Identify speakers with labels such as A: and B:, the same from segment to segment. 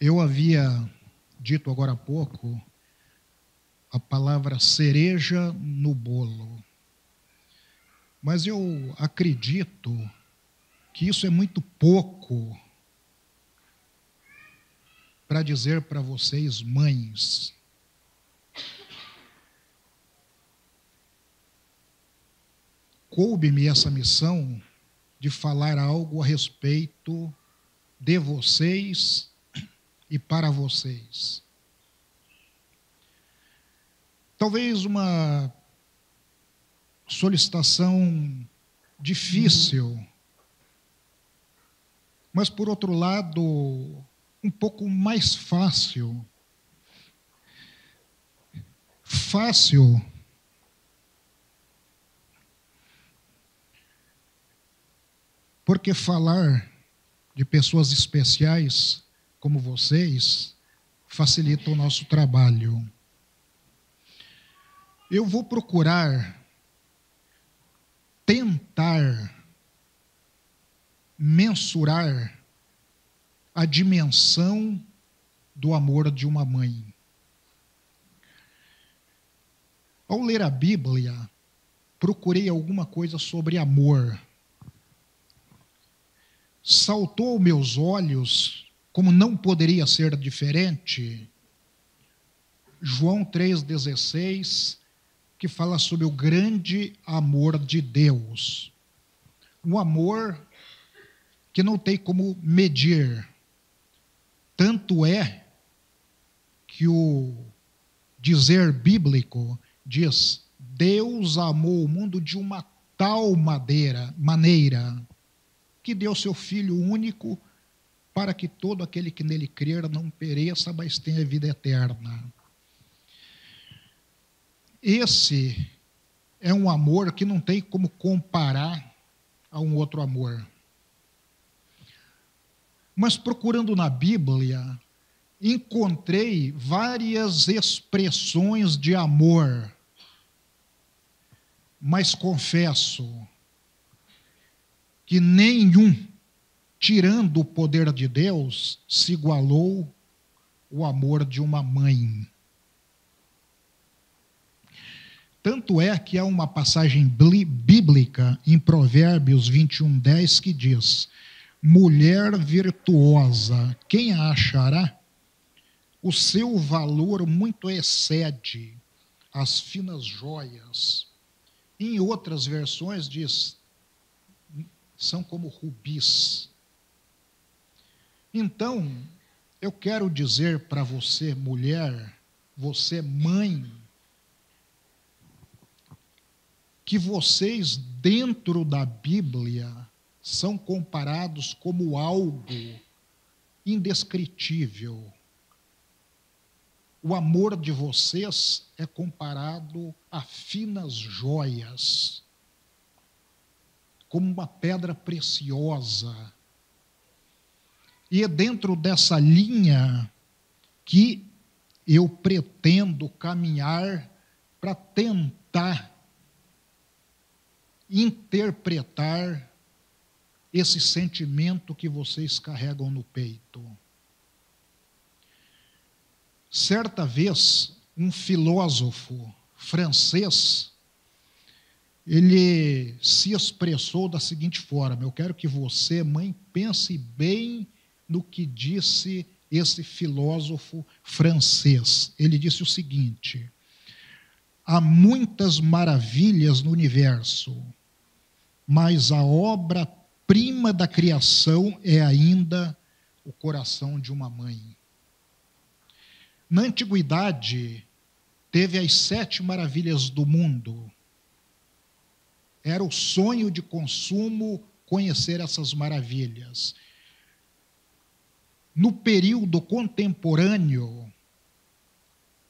A: Eu havia dito agora há pouco a palavra cereja no bolo, mas eu acredito que isso é muito pouco para dizer para vocês, mães. Coube-me essa missão de falar algo a respeito de vocês e para vocês. Talvez uma solicitação difícil, mas, por outro lado, um pouco mais fácil. Fácil porque falar de pessoas especiais como vocês facilita o nosso trabalho. Eu vou procurar tentar mensurar a dimensão do amor de uma mãe. Ao ler a Bíblia, procurei alguma coisa sobre amor. Saltou aos meus olhos, como não poderia ser diferente, João 3,16, que fala sobre o grande amor de Deus. Um amor que não tem como medir. Tanto é que o dizer bíblico diz: Deus amou o mundo de uma tal maneira que deu seu Filho único para que todo aquele que nele crer não pereça, mas tenha vida eterna. Esse é um amor que não tem como comparar a um outro amor. Mas procurando na Bíblia, encontrei várias expressões de amor, mas confesso que nenhum, tirando o poder de Deus, se igualou ao amor de uma mãe. Tanto é que há uma passagem bíblica em Provérbios 21:10 que diz: mulher virtuosa, quem a achará? O seu valor muito excede as finas joias. Em outras versões diz: são como rubis. Então, eu quero dizer para você, mulher, você, mãe, que vocês, dentro da Bíblia, são comparados como algo indescritível. O amor de vocês é comparado a finas joias, como uma pedra preciosa. E é dentro dessa linha que eu pretendo caminhar para tentar interpretar esse sentimento que vocês carregam no peito. Certa vez, um filósofo francês, ele se expressou da seguinte forma: eu quero que você, mãe, pense bem no que disse esse filósofo francês. Ele disse o seguinte: há muitas maravilhas no universo, mas a obra-prima da criação é ainda o coração de uma mãe. Na antiguidade, teve as 7 maravilhas do mundo. Era o sonho de consumo conhecer essas maravilhas. No período contemporâneo,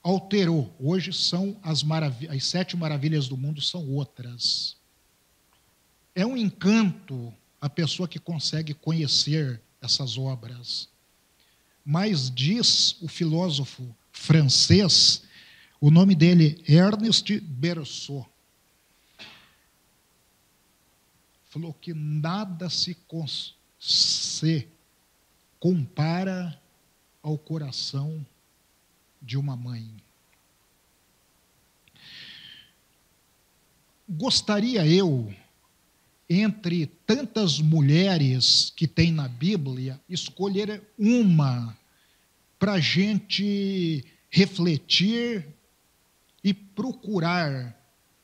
A: alterou. Hoje são as 7 maravilhas do mundo são outras. É um encanto a pessoa que consegue conhecer essas obras. Mas diz o filósofo francês, o nome dele é Ernest Berceau, falou que nada se compara ao coração de uma mãe. Gostaria eu, entre tantas mulheres que tem na Bíblia, escolher uma para a gente refletir e procurar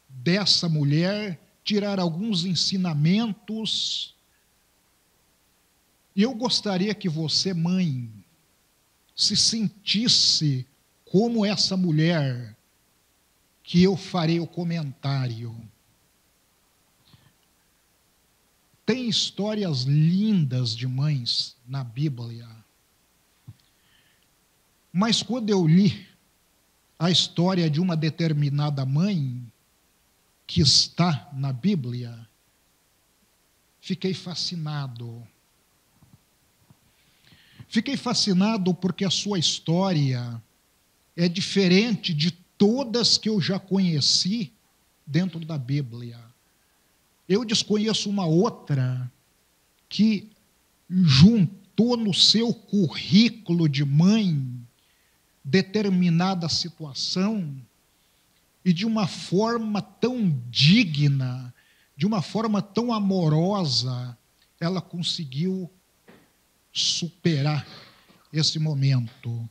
A: dessa mulher tirar alguns ensinamentos. Eu gostaria que você, mãe, se sentisse como essa mulher que eu farei o comentário. Tem histórias lindas de mães na Bíblia, mas quando eu li a história de uma determinada mãe que está na Bíblia, fiquei fascinado. Fiquei fascinado porque a sua história é diferente de todas que eu já conheci dentro da Bíblia. Eu desconheço uma outra que juntou no seu currículo de mãe determinada situação e de uma forma tão digna, de uma forma tão amorosa, ela conseguiu superar esse momento.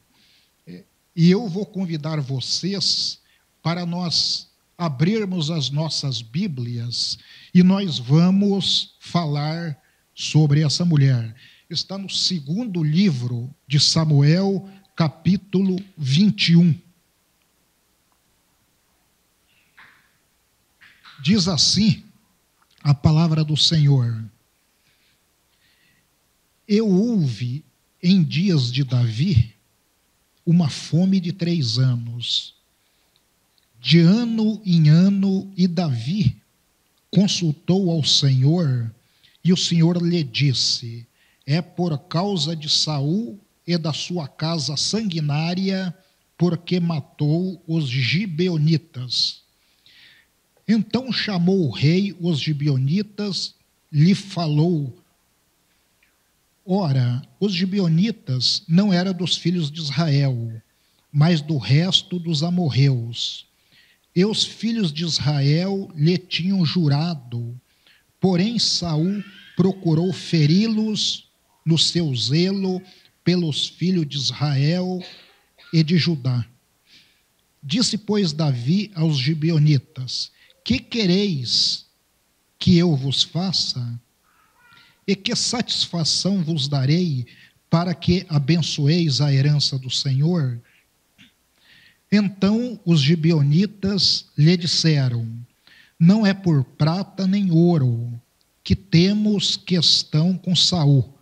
A: E eu vou convidar vocês para nós abrirmos as nossas Bíblias e nós vamos falar sobre essa mulher. Está no segundo livro de Samuel, capítulo 21. Diz assim a palavra do Senhor: Eu houve em dias de Davi uma fome de 3 anos. De ano em ano, e Davi consultou ao Senhor, e o Senhor lhe disse: É por causa de Saul e da sua casa sanguinária, porque matou os gibeonitas. Então chamou o rei os gibeonitas, lhe falou: Ora, os gibeonitas não eram dos filhos de Israel, mas do resto dos amorreus. E os filhos de Israel lhe tinham jurado, porém Saul procurou feri-los no seu zelo pelos filhos de Israel e de Judá. Disse, pois, Davi aos gibeonitas: Que quereis que eu vos faça? E que satisfação vos darei para que abençoeis a herança do Senhor? Então os gibeonitas lhe disseram: Não é por prata nem ouro que temos questão com Saul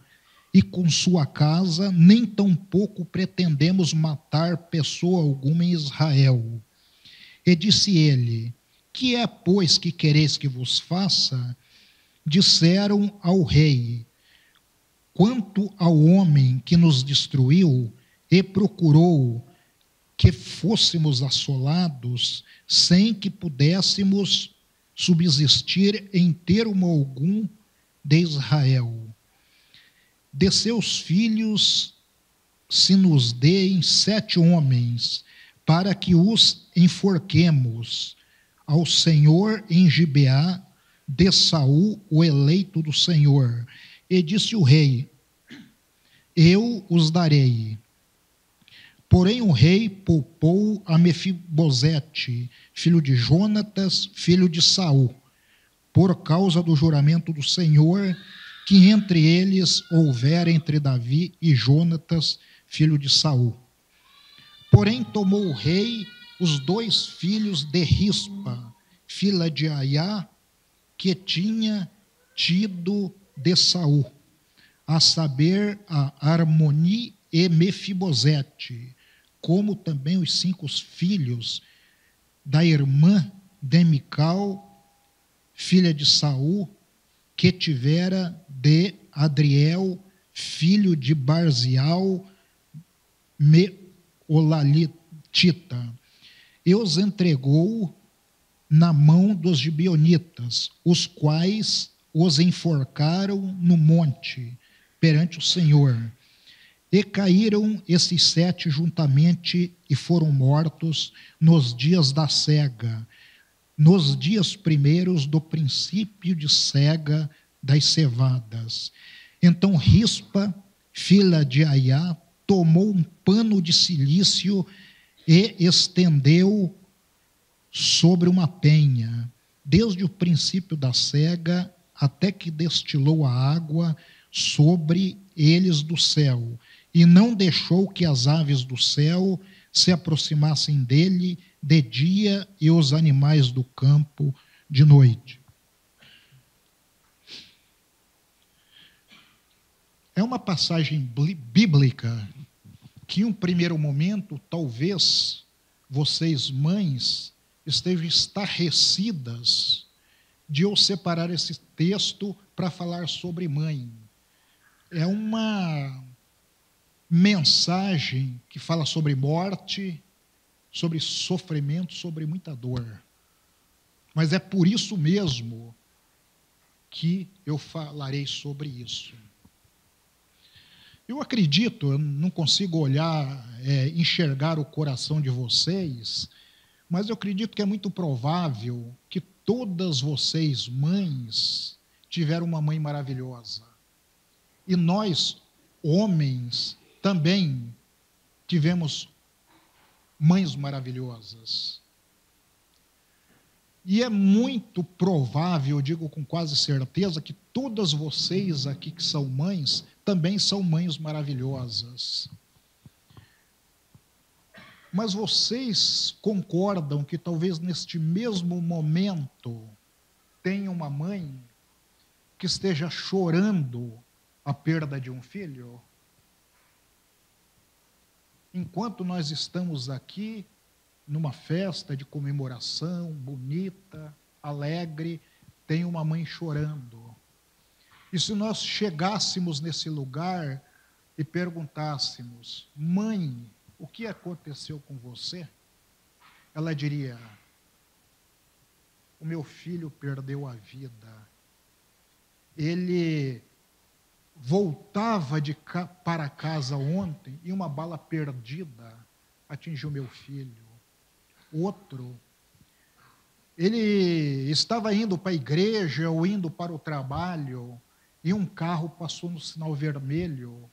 A: e com sua casa, nem tampouco pretendemos matar pessoa alguma em Israel. E disse ele: Que é, pois, que quereis que vos faça? Disseram ao rei: Quanto ao homem que nos destruiu e procurou que fôssemos assolados, sem que pudéssemos subsistir em termo algum de Israel. De seus filhos se nos deem 7 homens, para que os enforquemos ao Senhor em Gibeá de Saul, o eleito do Senhor. E disse o rei: Eu os darei. Porém o rei poupou a Mefibosete, filho de Jonatas, filho de Saul, por causa do juramento do Senhor, que entre eles houvera entre Davi e Jonatas, filho de Saul. Porém tomou o rei os 2 filhos de Rispa, filha de Aiá, que tinha tido de Saul, a saber, a Armoni e Mefibosete, como também os 5 filhos da irmã de Mical, filha de Saul, que tivera de Adriel, filho de Barzial, Meolatita, e os entregou na mão dos gibeonitas, os quais os enforcaram no monte, perante o Senhor. E caíram esses 7 juntamente e foram mortos nos dias da cega, nos dias primeiros do princípio de cega das cevadas. Então Rispa, filha de Aiá, tomou um pano de cilício e estendeu sobre uma penha, desde o princípio da cega até que destilou a água sobre eles do céu, e não deixou que as aves do céu se aproximassem dele de dia e os animais do campo de noite. É uma passagem bíblica que, em um primeiro momento, talvez vocês, mães, estejam estarrecidas de eu separar esse texto para falar sobre mãe. É uma mensagem que fala sobre morte, sobre sofrimento, sobre muita dor. Mas é por isso mesmo que eu falarei sobre isso. Eu acredito, eu não consigo olhar, enxergar o coração de vocês, mas eu acredito que é muito provável que todas vocês, mães, tiveram uma mãe maravilhosa. E nós, homens, também tivemos mães maravilhosas. E é muito provável, eu digo com quase certeza, que todas vocês aqui que são mães, também são mães maravilhosas. Mas vocês concordam que talvez neste mesmo momento tenha uma mãe que esteja chorando a perda de um filho? Enquanto nós estamos aqui numa festa de comemoração bonita, alegre, tem uma mãe chorando. E se nós chegássemos nesse lugar e perguntássemos: mãe, o que aconteceu com você? Ela diria: o meu filho perdeu a vida. Ele voltava para casa ontem e uma bala perdida atingiu meu filho. Outro, ele estava indo para a igreja ou indo para o trabalho e um carro passou no sinal vermelho,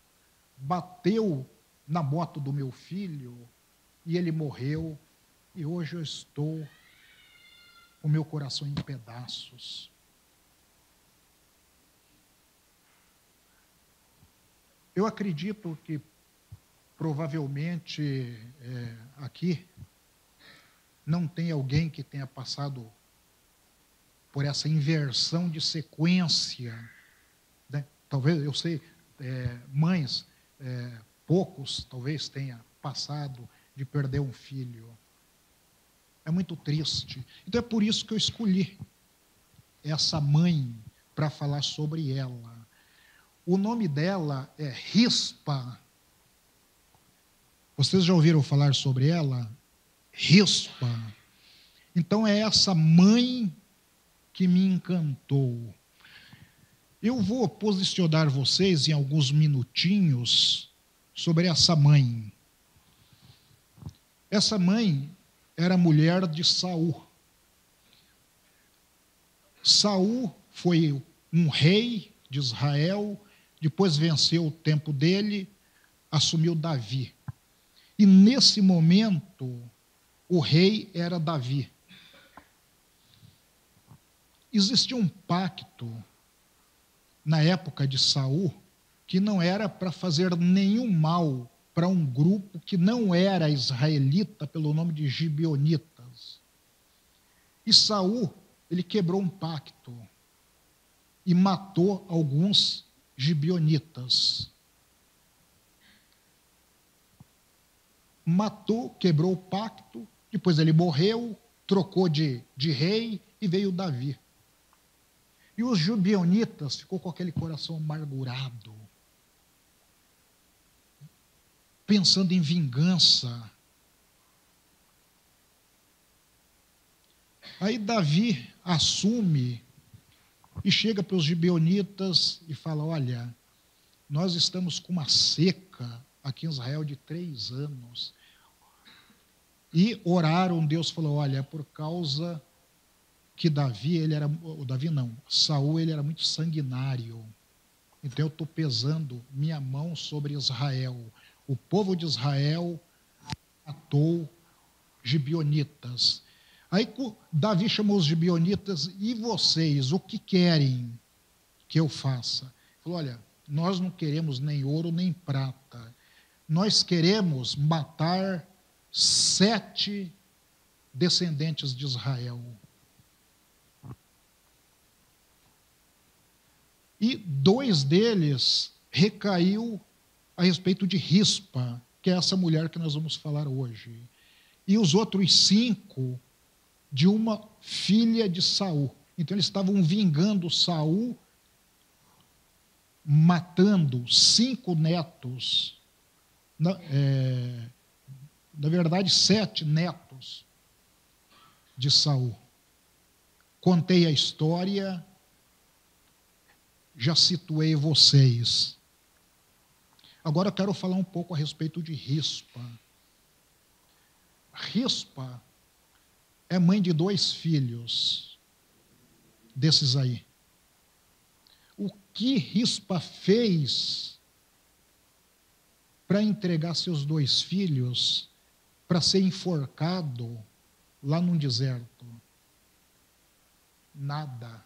A: bateu na moto do meu filho e ele morreu, e hoje eu estou com o meu coração em pedaços. Eu acredito que provavelmente aqui não tem alguém que tenha passado por essa inversão de sequência, né? Talvez, eu sei, mães, poucos talvez tenha passado de perder um filho. É muito triste. Então é por isso que eu escolhi essa mãe para falar sobre ela. O nome dela é Rispa. Vocês já ouviram falar sobre ela? Rispa. Então é essa mãe que me encantou. Eu vou posicionar vocês em alguns minutinhos sobre essa mãe. Essa mãe era mulher de Saul. Saul foi um rei de Israel, depois venceu o tempo dele, assumiu Davi. E nesse momento, o rei era Davi. Existia um pacto na época de Saul que não era para fazer nenhum mal para um grupo que não era israelita, pelo nome de gibeonitas. E Saul, ele quebrou um pacto e matou alguns gibeonitas. Matou, quebrou o pacto, depois ele morreu, trocou de rei e veio Davi. E os gibeonitas ficou com aquele coração amargurado, pensando em vingança. Aí Davi assume e chega para os gibeonitas e fala: olha, nós estamos com uma seca aqui em Israel de 3 anos. E oraram, Deus falou, olha, é por causa que Saul, ele era muito sanguinário. Então eu estou pesando minha mão sobre Israel. O povo de Israel matou gibeonitas. Aí Davi chamou os gibeonitas, e vocês, o que querem que eu faça? Ele falou, olha, nós não queremos nem ouro nem prata. Nós queremos matar 7 descendentes de Israel. E 2 deles recaiu a respeito de Rispa, que é essa mulher que nós vamos falar hoje. E os outros 5 de uma filha de Saul. Então eles estavam vingando Saul, matando 5 netos, na verdade 7 netos de Saul. Contei a história, já situei vocês. Agora eu quero falar um pouco a respeito de Rispa. Rispa é mãe de 2 filhos desses aí. O que Rispa fez para entregar seus 2 filhos para ser enforcado lá num deserto? Nada.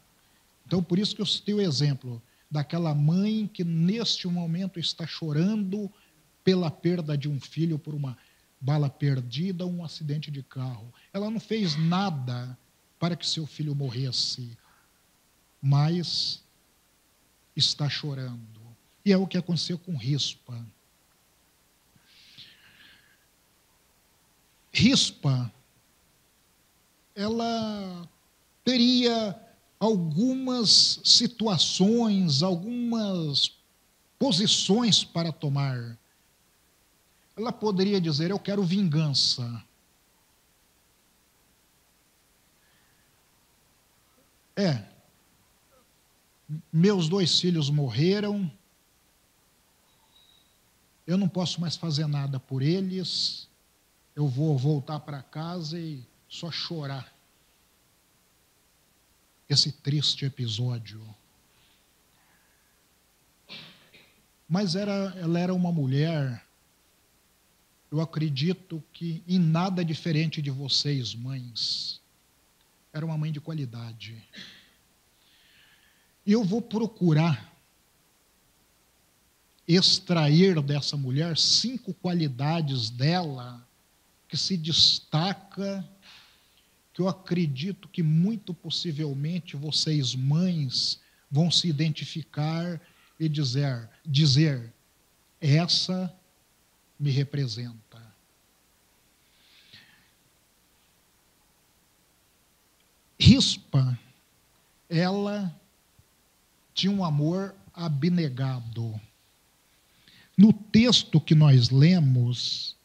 A: Então, por isso que eu citei o exemplo daquela mãe que neste momento está chorando pela perda de um filho por uma bala perdida ou um acidente de carro. Ela não fez nada para que seu filho morresse, mas está chorando. E é o que aconteceu com Rispa. Rispa, ela teria algumas situações, algumas posições para tomar. Ela poderia dizer, eu quero vingança. Meus 2 filhos morreram, eu não posso mais fazer nada por eles, eu vou voltar para casa e só chorar esse triste episódio. Mas ela era uma mulher, eu acredito que em nada diferente de vocês, mães. Era uma mãe de qualidade. Eu vou procurar extrair dessa mulher 5 qualidades dela que se destaca, que eu acredito que muito possivelmente vocês, mães, vão se identificar e dizer essa me representa. Rispa, ela tinha um amor abnegado. No texto que nós lemos,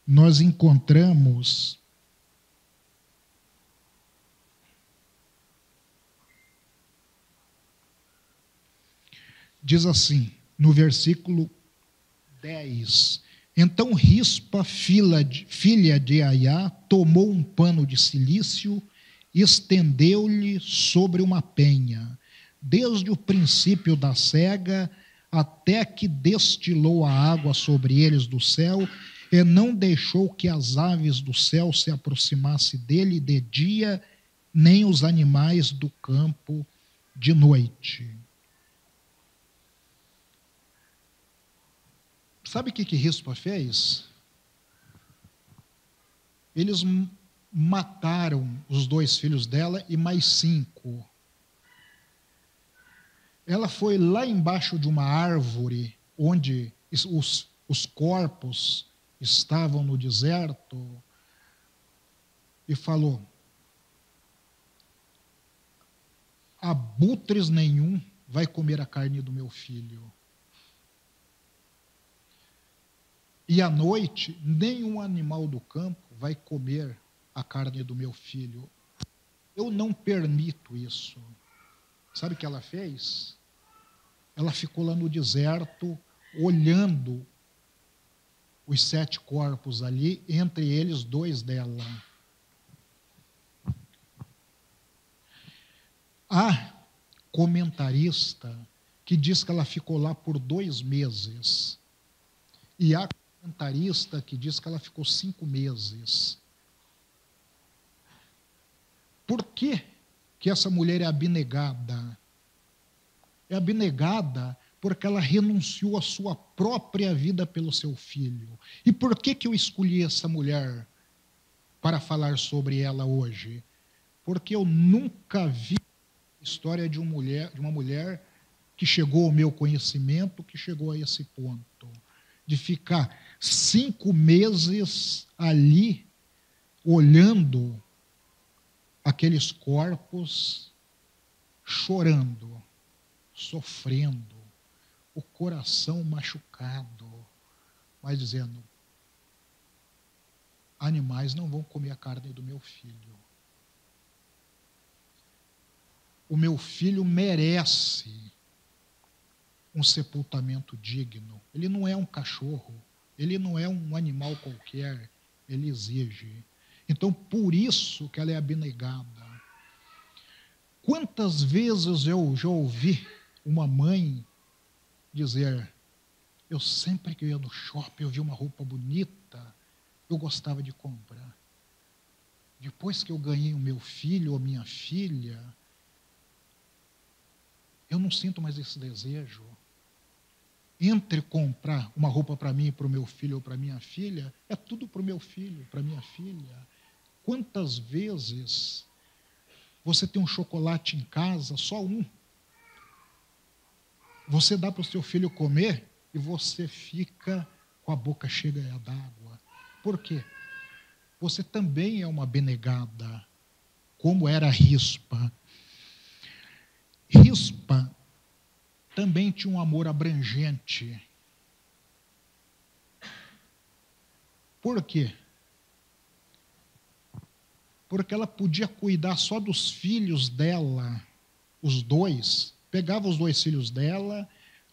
A: nós encontramos diz assim, no versículo 10, então Rispa, filha de Aiá, tomou um pano de cilício e estendeu-lhe sobre uma penha, desde o princípio da cega até que destilou a água sobre eles do céu, e não deixou que as aves do céu se aproximassem dele de dia, nem os animais do campo de noite. Sabe o que Rispa fez? Eles mataram os 2 filhos dela e mais 5. Ela foi lá embaixo de uma árvore, onde os corpos estavam no deserto, e falou, abutres nenhum vai comer a carne do meu filho. E à noite, nenhum animal do campo vai comer a carne do meu filho. Eu não permito isso. Sabe o que ela fez? Ela ficou lá no deserto, olhando os 7 corpos ali, entre eles 2 dela. Há comentarista que diz que ela ficou lá por 2 meses. E há comentarista que diz que ela ficou 5 meses. Por que essa mulher é abnegada? É abnegada porque ela renunciou à sua própria vida pelo seu filho. E por que eu escolhi essa mulher para falar sobre ela hoje? Porque eu nunca vi a história de uma mulher que chegou ao meu conhecimento, que chegou a esse ponto, de ficar 5 meses ali, olhando aqueles corpos, chorando, sofrendo, o coração machucado, mas dizendo: animais não vão comer a carne do meu filho. O meu filho merece um sepultamento digno. Ele não é um cachorro, ele não é um animal qualquer, ele exige. Então, por isso que ela é abnegada. Quantas vezes eu já ouvi uma mãe dizer: eu sempre que eu ia no shopping, eu via uma roupa bonita, eu gostava de comprar. Depois que eu ganhei o meu filho ou minha filha, eu não sinto mais esse desejo. Entre comprar uma roupa para mim, para o meu filho ou para minha filha, é tudo para o meu filho, para minha filha. Quantas vezes você tem um chocolate em casa, só um, você dá para o seu filho comer e você fica com a boca cheia d'água. Por quê? Você também é uma abnegada, como era Rispa. Rispa também tinha um amor abrangente. Por quê? Porque ela podia cuidar só dos filhos dela, os 2, pegava os 2 filhos dela,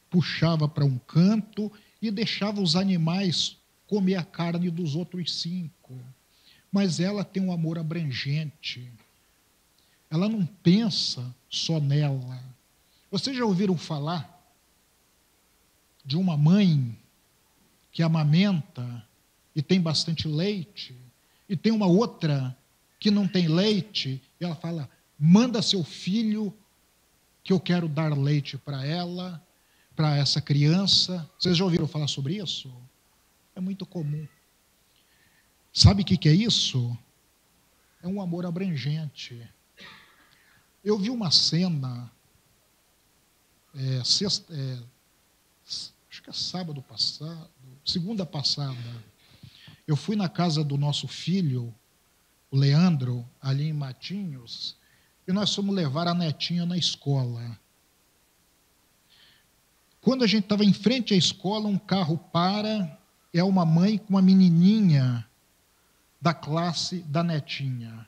A: puxava para um canto e deixava os animais comer a carne dos outros 5. Mas ela tem um amor abrangente. Ela não pensa só nela. Vocês já ouviram falar de uma mãe que amamenta e tem bastante leite, e tem uma outra que não tem leite, e ela fala: manda seu filho que eu quero dar leite para ela, para essa criança. Vocês já ouviram falar sobre isso? É muito comum. Sabe o que é isso? É um amor abrangente. Eu vi uma cena, acho que é sábado passado, segunda passada. Eu fui na casa do nosso filho, o Leandro, ali em Matinhos, e nós fomos levar a netinha na escola. Quando a gente estava em frente à escola, um carro para, é uma mãe com uma menininha da classe da netinha.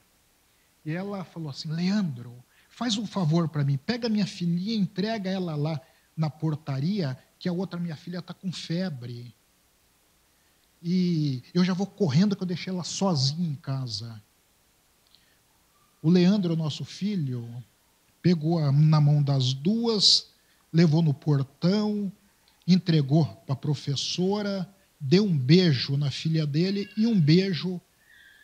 A: E ela falou assim: Leandro, faz um favor para mim, pega minha filhinha, entrega ela lá na portaria, que a outra minha filha está com febre. E eu já vou correndo, que eu deixei ela sozinha em casa. O Leandro, nosso filho, pegou na mão das 2, levou no portão, entregou para a professora, deu um beijo na filha dele e um beijo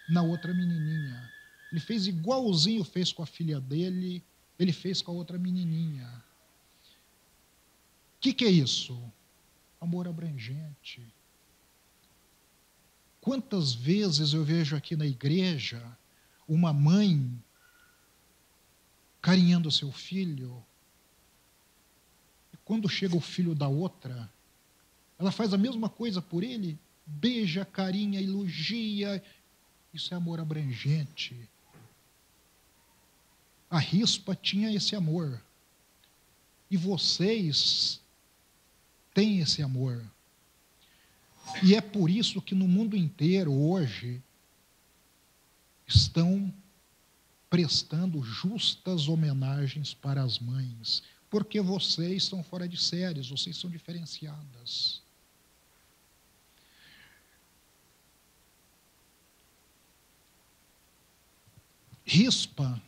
A: na outra menininha. Ele fez igualzinho fez com a filha dele, ele fez com a outra menininha. O que é isso? Amor abrangente. Quantas vezes eu vejo aqui na igreja uma mãe carinhando seu filho, e quando chega o filho da outra, ela faz a mesma coisa por ele, beija, carinha, elogia. Isso é amor abrangente. A Rispa tinha esse amor. E vocês têm esse amor. E é por isso que no mundo inteiro, hoje, estão prestando justas homenagens para as mães, porque vocês são fora de séries, vocês são diferenciadas. Rispa,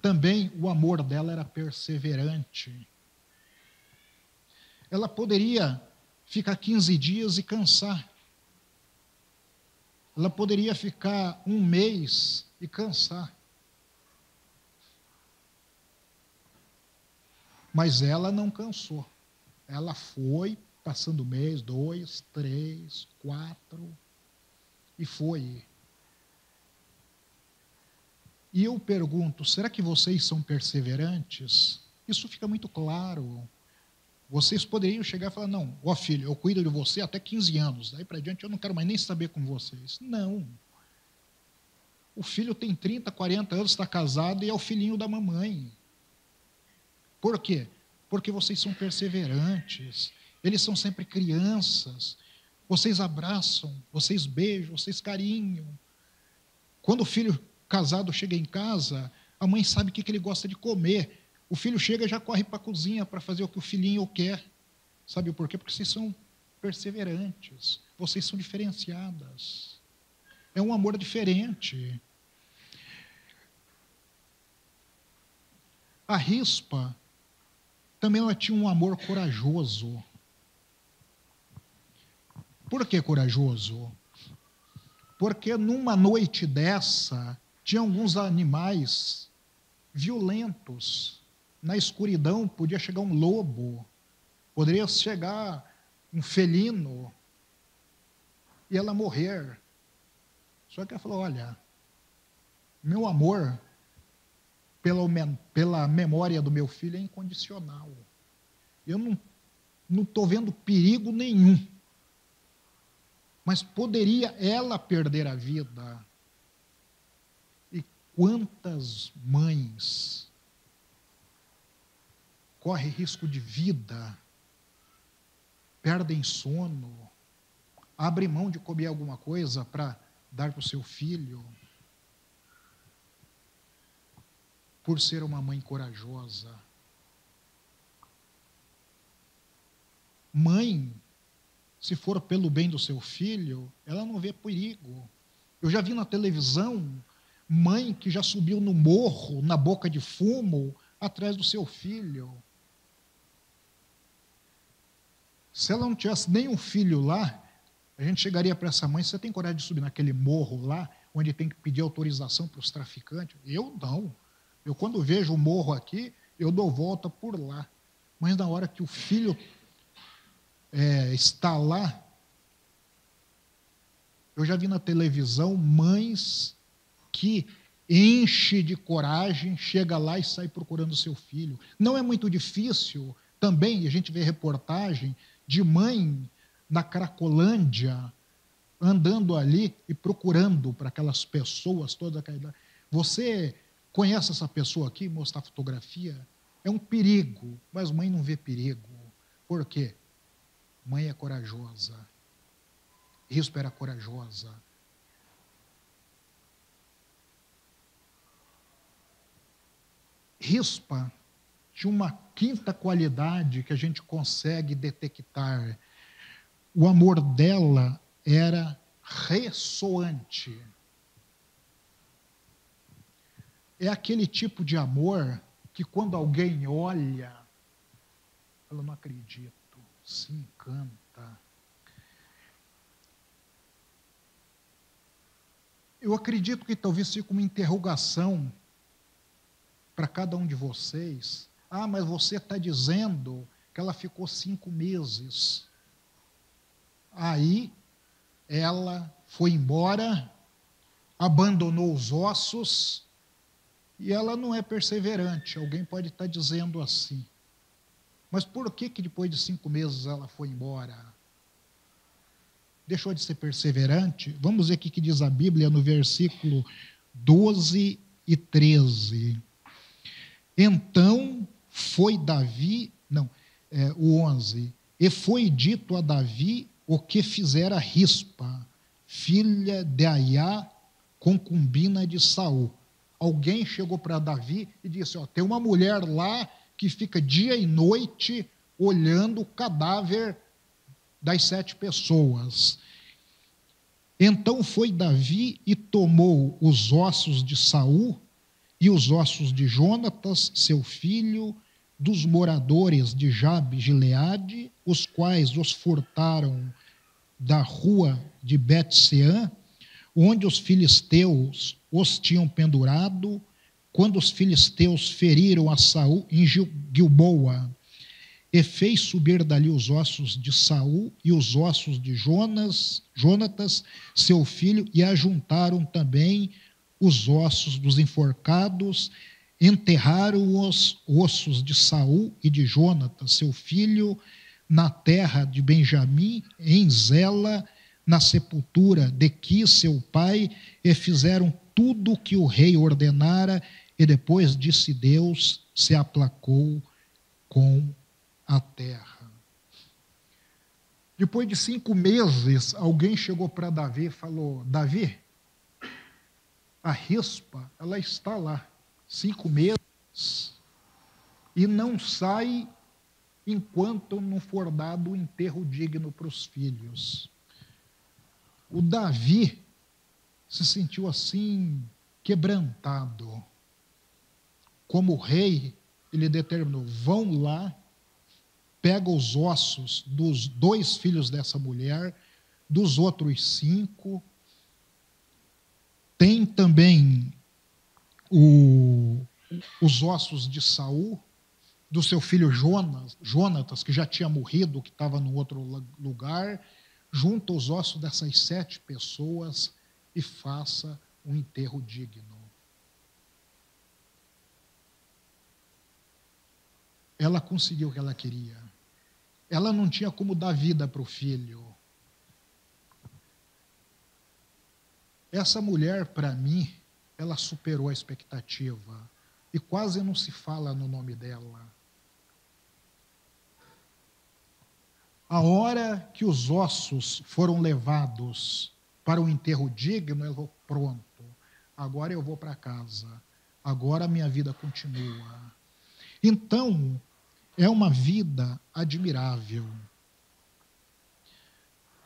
A: também o amor dela era perseverante. Ela poderia ficar 15 dias e cansar. Ela poderia ficar um mês e cansar. Mas ela não cansou. Ela foi passando um mês, 2, 3, 4, e foi. E eu pergunto, será que vocês são perseverantes? Isso fica muito claro. Vocês poderiam chegar e falar, não, ó filho, eu cuido de você até 15 anos, daí para diante eu não quero mais nem saber com vocês. Não. O filho tem 30, 40 anos, está casado e é o filhinho da mamãe. Por quê? Porque vocês são perseverantes, eles são sempre crianças, vocês abraçam, vocês beijam, vocês carinham. Quando o filho casado chega em casa, a mãe sabe o que ele gosta de comer. O filho chega e já corre para a cozinha para fazer o que o filhinho quer. Sabe por quê? Porque vocês são perseverantes, vocês são diferenciadas. É um amor diferente. A Rispa também ela tinha um amor corajoso. Por que corajoso? Porque numa noite dessa, tinha alguns animais violentos. Na escuridão podia chegar um lobo, poderia chegar um felino, e ela morrer. Só que ela falou, olha, meu amor pela memória do meu filho é incondicional. Eu não estou vendo perigo nenhum. Mas poderia ela perder a vida. E quantas mães correm risco de vida, perdem sono, abrem mão de comer alguma coisa para dar para o seu filho, por ser uma mãe corajosa. Mãe, se for pelo bem do seu filho, ela não vê perigo. Eu já vi na televisão mãe que já subiu no morro, na boca de fumo, atrás do seu filho. Se ela não tivesse nenhum filho lá, a gente chegaria para essa mãe, você tem coragem de subir naquele morro lá, onde tem que pedir autorização para os traficantes? Eu não. Eu, quando vejo o morro aqui, eu dou volta por lá. Mas na hora que o filho está lá, eu já vi na televisão mães que enche de coragem, chega lá e sai procurando seu filho. Não é muito difícil, também a gente vê reportagem de mãe na Cracolândia, andando ali e procurando para aquelas pessoas todas. Você conhece essa pessoa aqui, mostrar fotografia? É um perigo, mas mãe não vê perigo. Por quê? Mãe é corajosa. Rispa era corajosa. Rispa tinha uma quinta qualidade que a gente consegue detectar. O amor dela era ressoante. É aquele tipo de amor que quando alguém olha, ela não acredita, se encanta. Eu acredito que talvez fique uma interrogação para cada um de vocês. Ah, mas você está dizendo que ela ficou 5 meses. Aí ela foi embora, abandonou os ossos, e ela não é perseverante. Alguém pode estar dizendo assim. Mas por que depois de 5 meses ela foi embora? Deixou de ser perseverante? Vamos ver o que diz a Bíblia no versículo 12 e 13. Então foi Davi, o 11. E foi dito a Davi o que fizera Rispa, filha de Aiá, concubina de Saul. Alguém chegou para Davi e disse, tem uma mulher lá que fica dia e noite olhando o cadáver das 7 pessoas. Então foi Davi e tomou os ossos de Saul e os ossos de Jonatas, seu filho, dos moradores de Jabe-Gileade, os quais os furtaram da rua de Bet-Seã, onde os filisteus os tinham pendurado, quando os filisteus feriram a Saul em Gilboa, e fez subir dali os ossos de Saul e os ossos de Jonatas, seu filho, e ajuntaram também os ossos dos enforcados, enterraram os ossos de Saul e de Jonatas, seu filho, na terra de Benjamim, em Zela, na sepultura de Quis, seu pai, e fizeram tudo o que o rei ordenara, e depois disse Deus, se aplacou com a terra. Depois de 5 meses, alguém chegou para Davi e falou: Davi, a Rispa, ela está lá, 5 meses, e não sai enquanto não for dado o enterro digno para os filhos. O Davi se sentiu assim, quebrantado. Como rei, ele determinou: vão lá, pega os ossos dos 2 filhos dessa mulher, dos outros 5. Tem também os ossos de Saul, do seu filho Jonatas, que já tinha morrido, que estava no outro lugar. Junta os ossos dessas 7 pessoas e faça um enterro digno. Ela conseguiu o que ela queria. Ela não tinha como dar vida para o filho. Essa mulher, para mim, ela superou a expectativa. E quase não se fala no nome dela. A hora que os ossos foram levados para o enterro digno, ela falou: pronto, agora eu vou para casa. Agora a minha vida continua. Então, é uma vida admirável.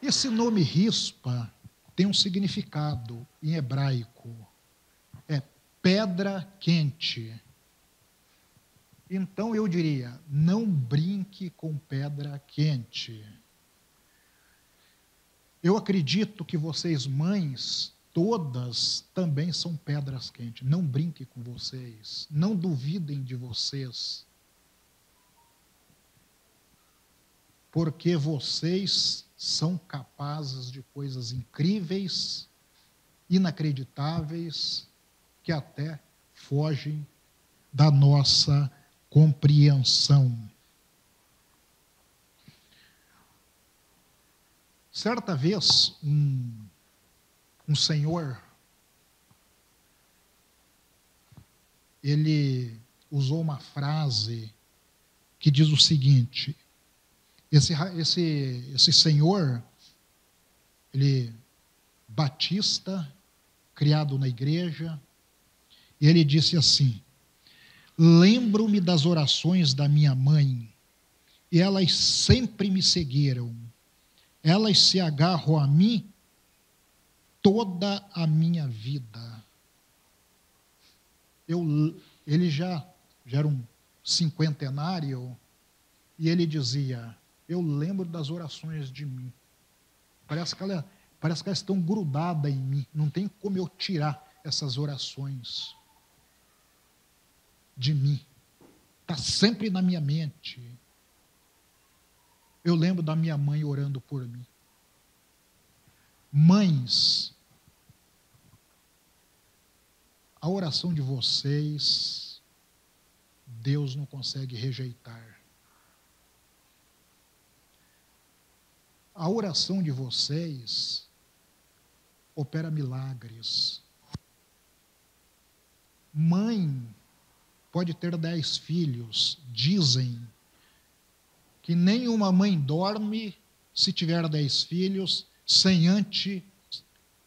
A: Esse nome Rispa tem um significado em hebraico. É pedra quente. Então eu diria: não brinque com pedra quente. Eu acredito que vocês, mães, todas também são pedras quentes. Não brinque com vocês. Não duvidem de vocês. Porque vocês são capazes de coisas incríveis, inacreditáveis, que até fogem da nossa compreensão. Certa vez, um senhor, ele usou uma frase que diz o seguinte: esse senhor, ele batista, criado na igreja, e ele disse assim: lembro-me das orações da minha mãe, e elas sempre me seguiram. Elas se agarram a mim toda a minha vida. Ele já era um cinquentenário, e ele dizia: eu lembro das orações de mim. Parece que elas estão grudadas em mim. Não tem como eu tirar essas orações de mim. Está sempre na minha mente. Eu lembro da minha mãe orando por mim. Mães, a oração de vocês, Deus não consegue rejeitar. A oração de vocês opera milagres. Mãe pode ter 10 filhos. Dizem que nenhuma mãe dorme, se tiver 10 filhos, sem antes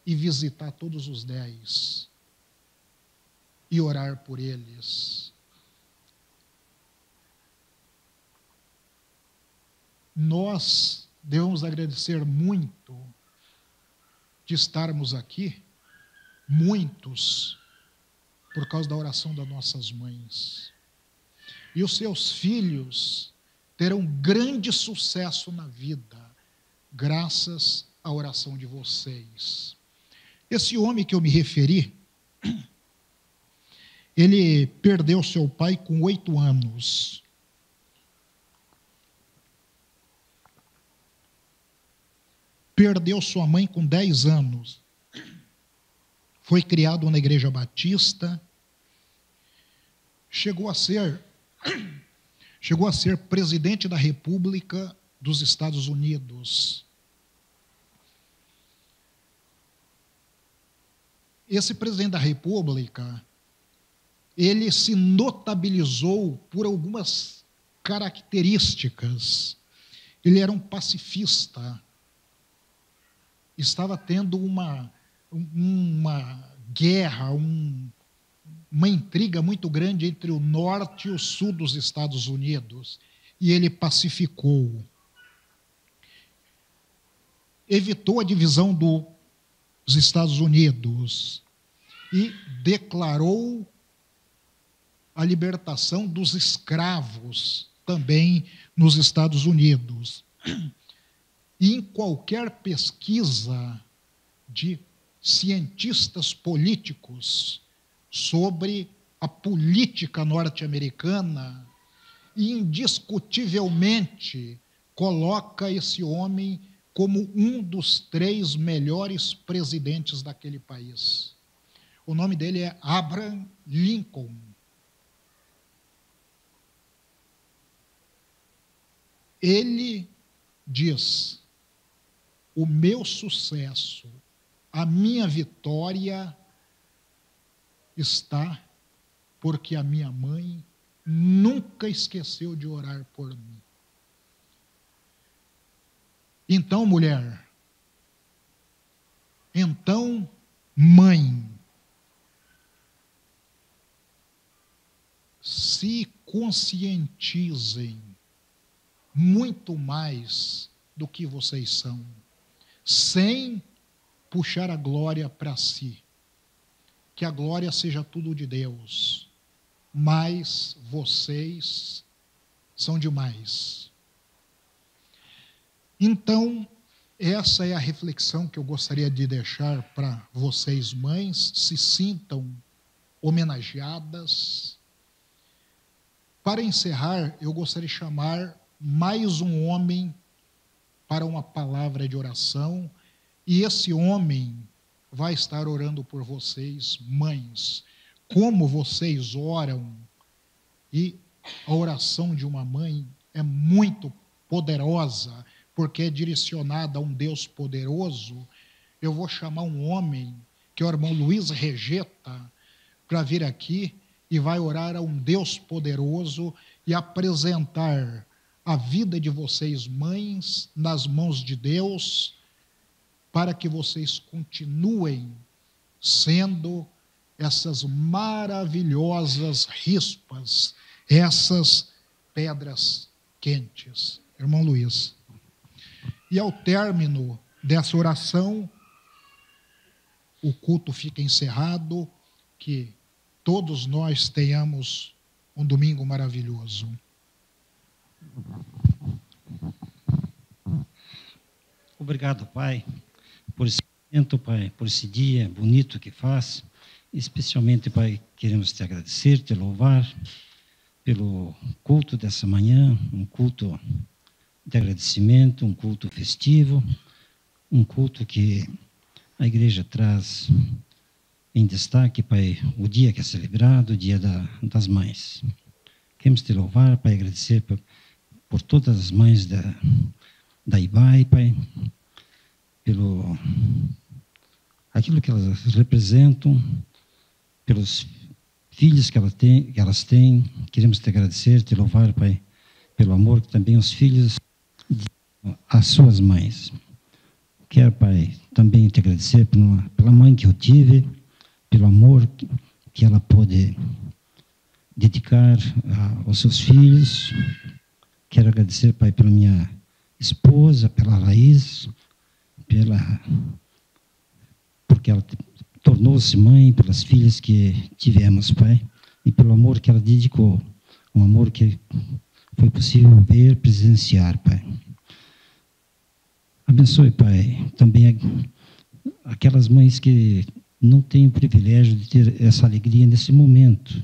A: ir visitar todos os 10 e orar por eles. Nós devemos agradecer muito de estarmos aqui, muitos, por causa da oração das nossas mães. E os seus filhos terão grande sucesso na vida, graças à oração de vocês. Esse homem que eu me referi, ele perdeu seu pai com 8 anos. Perdeu sua mãe com 10 anos. Foi criado na Igreja Batista. Chegou a ser presidente da República dos Estados Unidos. Esse presidente da República, ele se notabilizou por algumas características. Ele era um pacifista. Estava tendo uma guerra, uma intriga muito grande entre o norte e o sul dos Estados Unidos. E ele pacificou. Evitou a divisão dos Estados Unidos e declarou a libertação dos escravos também nos Estados Unidos. E em qualquer pesquisa de cientistas políticos sobre a política norte-americana, indiscutivelmente coloca esse homem como um dos 3 melhores presidentes daquele país. O nome dele é Abraham Lincoln. Ele diz: o meu sucesso, a minha vitória está porque a minha mãe nunca esqueceu de orar por mim. Então, mulher, então, mãe, se conscientizem muito mais do que vocês são, sem puxar a glória para si. Que a glória seja tudo de Deus, mas vocês são demais. Então, essa é a reflexão que eu gostaria de deixar para vocês, mães, se sintam homenageadas. Para encerrar, eu gostaria de chamar mais um homem para uma palavra de oração, e esse homem vai estar orando por vocês, mães. Como vocês oram, e a oração de uma mãe é muito poderosa, porque é direcionada a um Deus poderoso. Eu vou chamar um homem, que é o irmão Luiz Regeta, para vir aqui e vai orar a um Deus poderoso e apresentar a vida de vocês, mães, nas mãos de Deus, para que vocês continuem sendo essas maravilhosas rispas, essas pedras quentes. Irmão Luiz. E ao término dessa oração, o culto fica encerrado, que todos nós tenhamos um domingo maravilhoso.
B: Obrigado, Pai, por esse momento, Pai, por esse dia bonito que faz. Especialmente, Pai, queremos te agradecer, te louvar pelo culto dessa manhã, um culto de agradecimento, um culto festivo, um culto que a igreja traz em destaque, Pai, o dia que é celebrado, o dia das mães. Queremos te louvar, Pai, agradecer por todas as mães da IBAI, Pai, pelo aquilo que elas representam, pelos filhos que elas têm. Queremos te agradecer, te louvar, Pai, pelo amor que também os filhos às suas mães. Quero, Pai, também te agradecer pela mãe que eu tive, pelo amor que ela pôde dedicar aos seus filhos. Quero agradecer, Pai, pela minha esposa, pela Laís, porque ela tornou-se mãe, pelas filhas que tivemos, Pai, e pelo amor que ela dedicou, um amor que foi possível ver, presenciar, Pai. Abençoe, Pai, também aquelas mães que não têm o privilégio de ter essa alegria nesse momento.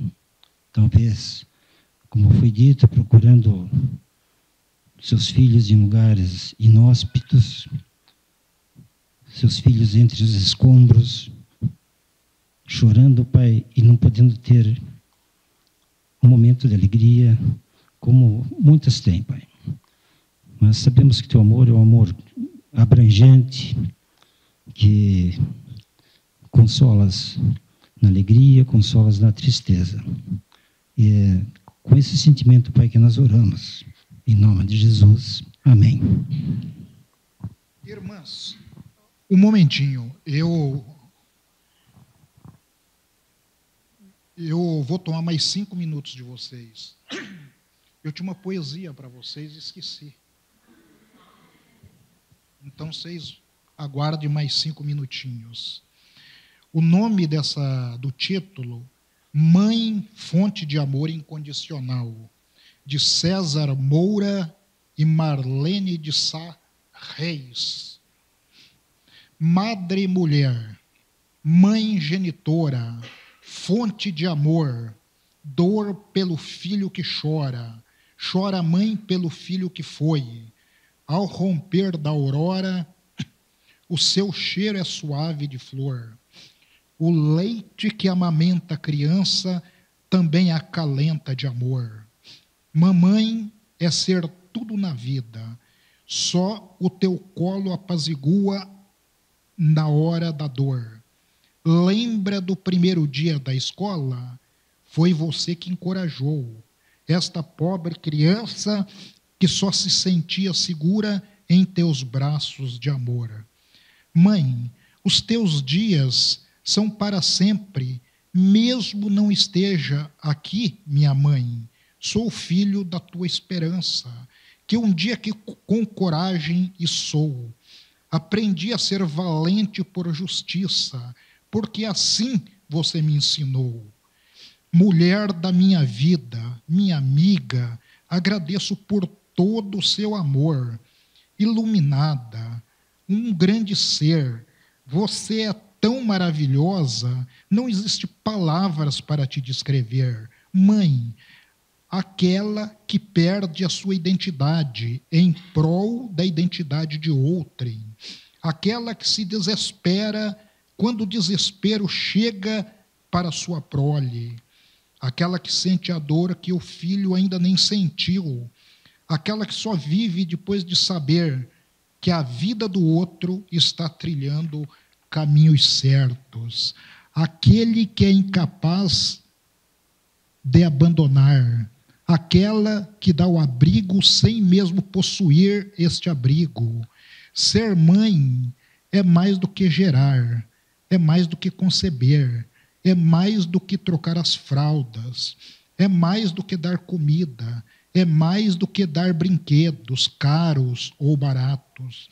B: Talvez, como foi dito, procurando seus filhos em lugares inóspitos, seus filhos entre os escombros, chorando, Pai, e não podendo ter um momento de alegria, como muitas têm, Pai. Mas sabemos que Teu amor é um amor abrangente, que consolas na alegria, consolas na tristeza. E é com esse sentimento, Pai, que nós oramos. Em nome de Jesus. Amém.
A: Irmãs, um momentinho. Eu vou tomar mais 5 minutos de vocês. Eu tinha uma poesia para vocês e esqueci. Então, vocês aguardem mais 5 minutinhos. O nome do título, Mãe, Fonte de Amor Incondicional, de César Moura e Marlene de Sá Reis. Madre e mulher, mãe genitora, fonte de amor, dor pelo filho que chora, chora a mãe pelo filho que foi. Ao romper da aurora, o seu cheiro é suave de flor. O leite que amamenta a criança também acalenta de amor. Mamãe é ser tudo na vida, só o teu colo apazigua na hora da dor. Lembra do primeiro dia da escola? Foi você que encorajou esta pobre criança que só se sentia segura em teus braços de amor. Mãe, os teus dias são para sempre, mesmo não esteja aqui minha mãe. Sou filho da tua esperança, que um dia que com coragem e sou. Aprendi a ser valente por justiça, porque assim você me ensinou. Mulher da minha vida, minha amiga, agradeço por todo o seu amor. Iluminada, um grande ser, você é tão maravilhosa, não existe palavras para te descrever. Mãe, aquela que perde a sua identidade em prol da identidade de outrem, aquela que se desespera quando o desespero chega para sua prole, aquela que sente a dor que o filho ainda nem sentiu, aquela que só vive depois de saber que a vida do outro está trilhando caminhos certos, aquele que é incapaz de abandonar, aquela que dá o abrigo sem mesmo possuir este abrigo. Ser mãe é mais do que gerar, é mais do que conceber, é mais do que trocar as fraldas, é mais do que dar comida, é mais do que dar brinquedos caros ou baratos.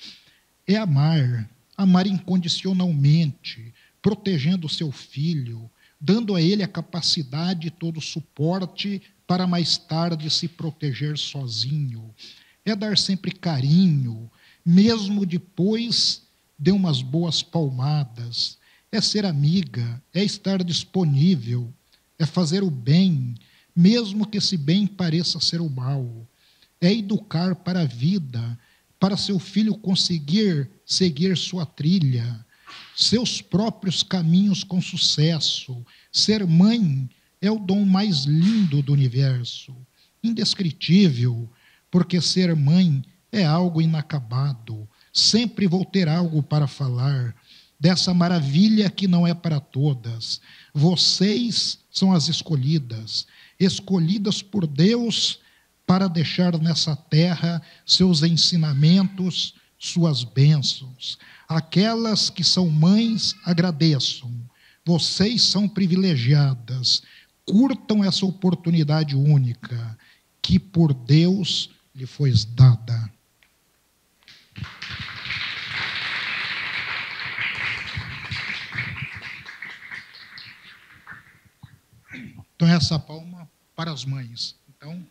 A: É amar, amar incondicionalmente, protegendo o seu filho, dando a ele a capacidade e todo o suporte para mais tarde se proteger sozinho. É dar sempre carinho, mesmo depois de umas boas palmadas. É ser amiga, é estar disponível, é fazer o bem, mesmo que esse bem pareça ser o mal. É educar para a vida, para seu filho conseguir seguir sua trilha, seus próprios caminhos com sucesso. Ser mãe é o dom mais lindo do universo, indescritível, porque ser mãe é algo inacabado. Sempre vou ter algo para falar dessa maravilha que não é para todas. Vocês são as escolhidas, escolhidas por Deus para deixar nessa terra seus ensinamentos, suas bênçãos. Aquelas que são mães, agradeçam. Vocês são privilegiadas. Curtam essa oportunidade única que por Deus lhe foi dada. Então, essa palma para as mães. Então,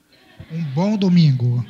A: um bom domingo.